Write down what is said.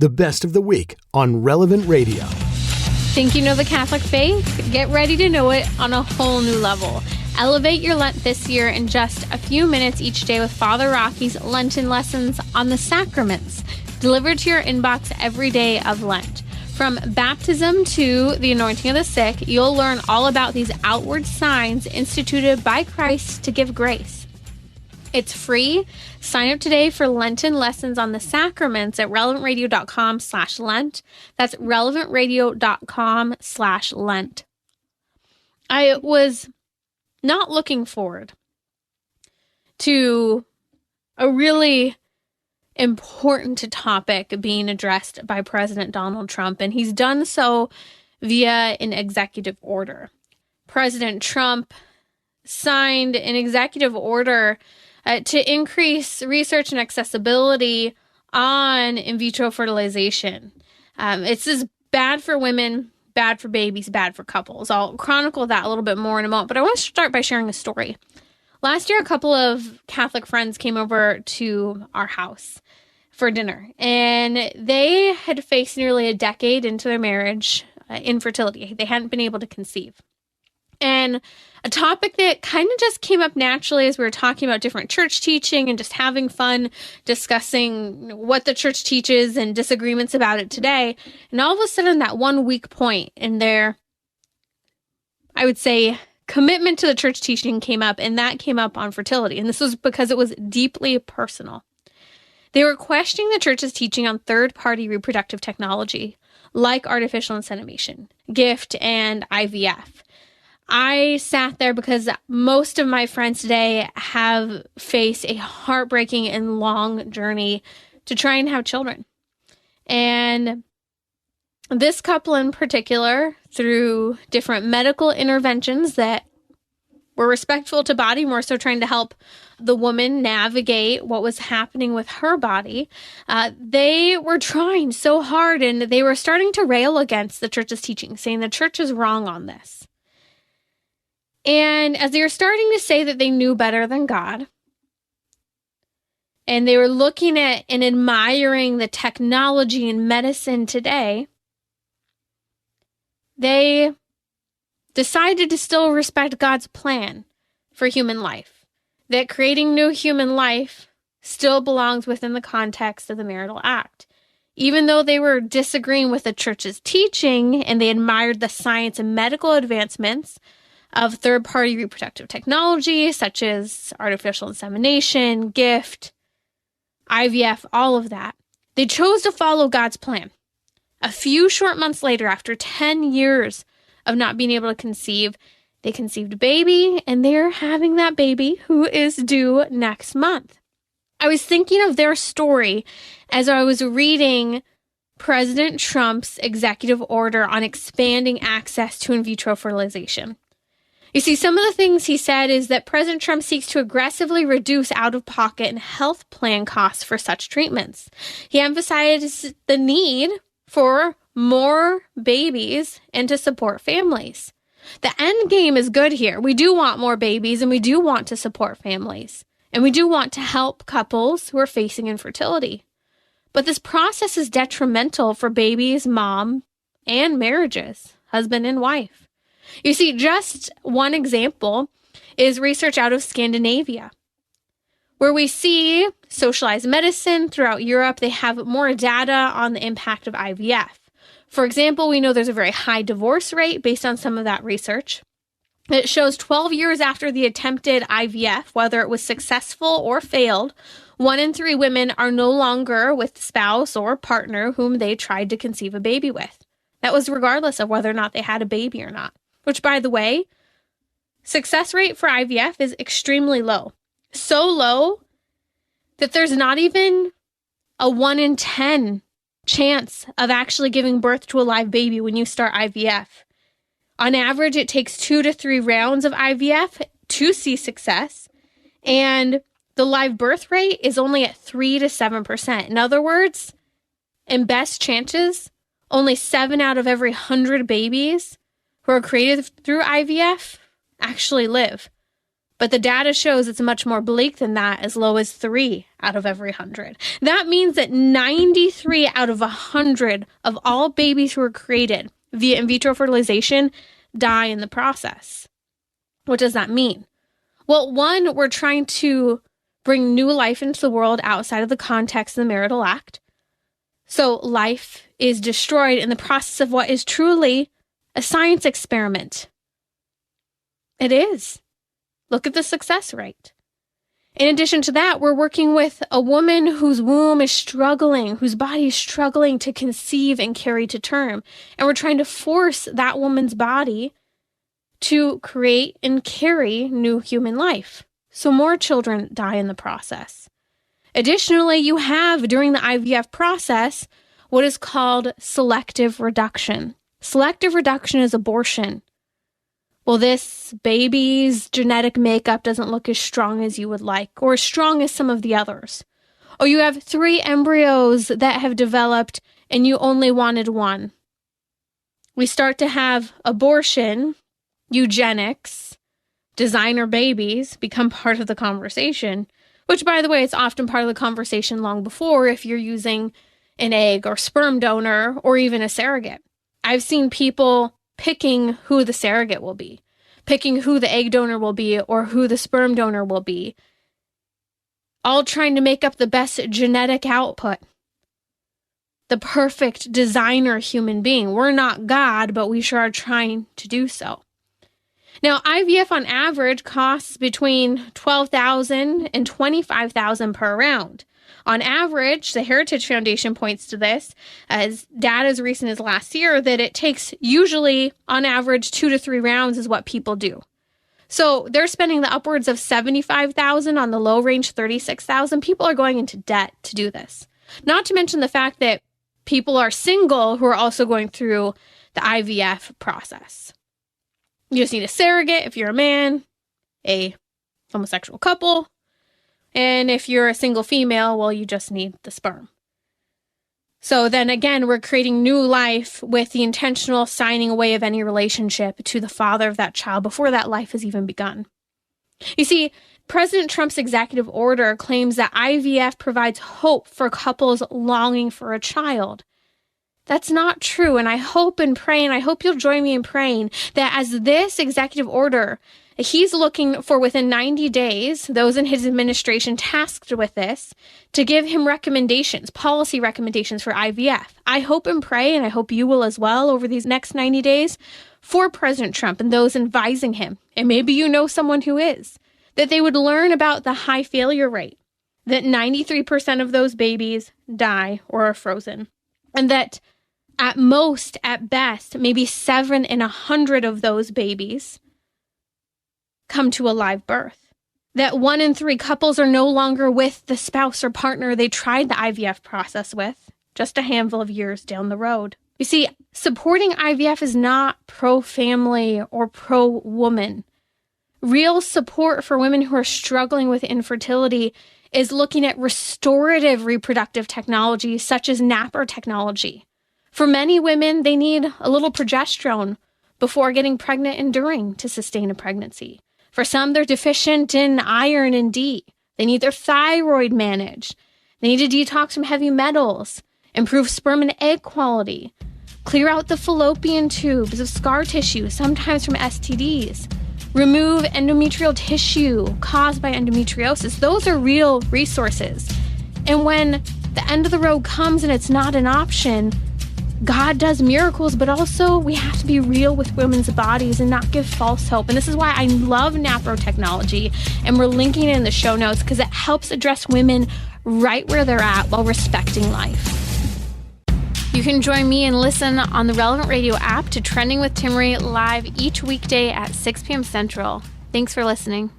the best of the week on Relevant Radio. Think you know the Catholic faith? Get ready to know it on a whole new level. Elevate your Lent this year in just a few minutes each day with Father Rocky's Lenten lessons on the sacraments, delivered to your inbox every day of Lent. From baptism to the anointing of the sick, you'll learn all about these outward signs instituted by Christ to give grace. It's free. Sign up today for Lenten lessons on the sacraments at relevantradio.com/Lent. That's relevantradio.com/Lent. I was not looking forward to a really important topic being addressed by President Donald Trump, and he's done so via an executive order. President Trump signed an executive order to increase research and accessibility on in vitro fertilization. It's just bad for women, bad for babies, bad for couples. I'll chronicle that a little bit more in a moment, but I want to start by sharing a story. Last year, a couple of Catholic friends came over to our house for dinner, and they had faced nearly a decade into their marriage infertility. They hadn't been able to conceive. And a topic that kind of just came up naturally as we were talking about different church teaching and just having fun discussing what the church teaches and disagreements about it today. And all of a sudden, that one weak point in their, I would say, commitment to the church teaching came up, and that came up on fertility. And this was because it was deeply personal. They were questioning the church's teaching on third-party reproductive technology, like artificial insemination, GIFT, and IVF. I sat there because most of my friends today have faced a heartbreaking and long journey to try and have children. And this couple in particular, through different medical interventions that were respectful to body, more so trying to help the woman navigate what was happening with her body, they were trying so hard, and they were starting to rail against the church's teaching, saying the church is wrong on this. And as they were starting to say that they knew better than God, and they were looking at and admiring the technology and medicine today, they decided to still respect God's plan for human life, that creating new human life still belongs within the context of the marital act. Even though they were disagreeing with the church's teaching and they admired the science and medical advancements of third-party reproductive technology, such as artificial insemination, GIFT, IVF, all of that, they chose to follow God's plan. A few short months later, after 10 years of not being able to conceive, they conceived a baby, and they're having that baby who is due next month. I was thinking of their story as I was reading President Trump's executive order on expanding access to in vitro fertilization. You see, some of the things he said is that President Trump seeks to aggressively reduce out-of-pocket and health plan costs for such treatments. He emphasized the need for more babies and to support families. The end game is good here. We do want more babies, and we do want to support families, and we do want to help couples who are facing infertility. But this process is detrimental for babies, mom, and marriages, husband and wife. You see, just one example is research out of Scandinavia, where we see socialized medicine throughout Europe. They have more data on the impact of IVF. For example, we know there's a very high divorce rate based on some of that research. It shows 12 years after the attempted IVF, whether it was successful or failed, 1 in 3 women are no longer with the spouse or partner whom they tried to conceive a baby with. That was regardless of whether or not they had a baby or not. Which, by the way, success rate for IVF is extremely low. So low that there's not even a 1 in 10 chance of actually giving birth to a live baby when you start IVF. On average, it takes 2 to 3 rounds of IVF to see success, and the live birth rate is only at 3 to 7%. In other words, in best chances, only 7 out of every 100 babies who are created through IVF actually live. But the data shows it's much more bleak than that, as low as 3 out of every 100. That means that 93 out of 100 of all babies who are created via in vitro fertilization die in the process. What does that mean? Well, one, we're trying to bring new life into the world outside of the context of the marital act. So life is destroyed in the process of what is truly a science experiment. It is. Look at the success rate. In addition to that, we're working with a woman whose womb is struggling, whose body is struggling to conceive and carry to term. And we're trying to force that woman's body to create and carry new human life. So more children die in the process. Additionally, you have, during the IVF process, what is called selective reduction. Selective reduction is abortion. Well, this baby's genetic makeup doesn't look as strong as you would like, or as strong as some of the others. Or you have 3 embryos that have developed and you only wanted 1. We start to have abortion, eugenics, designer babies become part of the conversation, which, by the way, is often part of the conversation long before if you're using an egg or sperm donor or even a surrogate. I've seen people picking who the surrogate will be, picking who the egg donor will be or who the sperm donor will be, all trying to make up the best genetic output, the perfect designer human being. We're not God, but we sure are trying to do so. Now, IVF on average costs between $12,000 and $25,000 per round. On average, the Heritage Foundation points to this as data as recent as last year, that it takes usually on average 2 to 3 rounds is what people do. So they're spending the upwards of $75,000 on the low range, $36,000. People are going into debt to do this. Not to mention the fact that people are single who are also going through the IVF process. You just need a surrogate if you're a man, a homosexual couple, and if you're a single female, well, you just need the sperm. So then again, we're creating new life with the intentional signing away of any relationship to the father of that child before that life has even begun. You see, President Trump's executive order claims that IVF provides hope for couples longing for a child. That's not true, and I hope and pray, and I hope you'll join me in praying that as this executive order, he's looking for within 90 days, those in his administration tasked with this, to give him recommendations, policy recommendations for IVF. I hope and pray, and I hope you will as well over these next 90 days, for President Trump and those advising him, and maybe you know someone who is, that they would learn about the high failure rate, that 93% of those babies die or are frozen, and that at most, at best, maybe 7 in 100 of those babies come to a live birth. That 1 in 3 couples are no longer with the spouse or partner they tried the IVF process with just a handful of years down the road. You see, supporting IVF is not pro-family or pro-woman. Real support for women who are struggling with infertility is looking at restorative reproductive technology such as NAPR technology. For many women, they need a little progesterone before getting pregnant and during to sustain a pregnancy. For some, they're deficient in iron and D. They need their thyroid managed. They need to detox from heavy metals, improve sperm and egg quality, clear out the fallopian tubes of scar tissue, sometimes from STDs, remove endometrial tissue caused by endometriosis. Those are real resources. And when the end of the road comes and it's not an option, God does miracles, but also we have to be real with women's bodies and not give false hope. And this is why I love NAPRO technology, and we're linking it in the show notes because it helps address women right where they're at while respecting life. You can join me and listen on the Relevant Radio app to Trending with Timmerie live each weekday at 6 p.m. Central. Thanks for listening.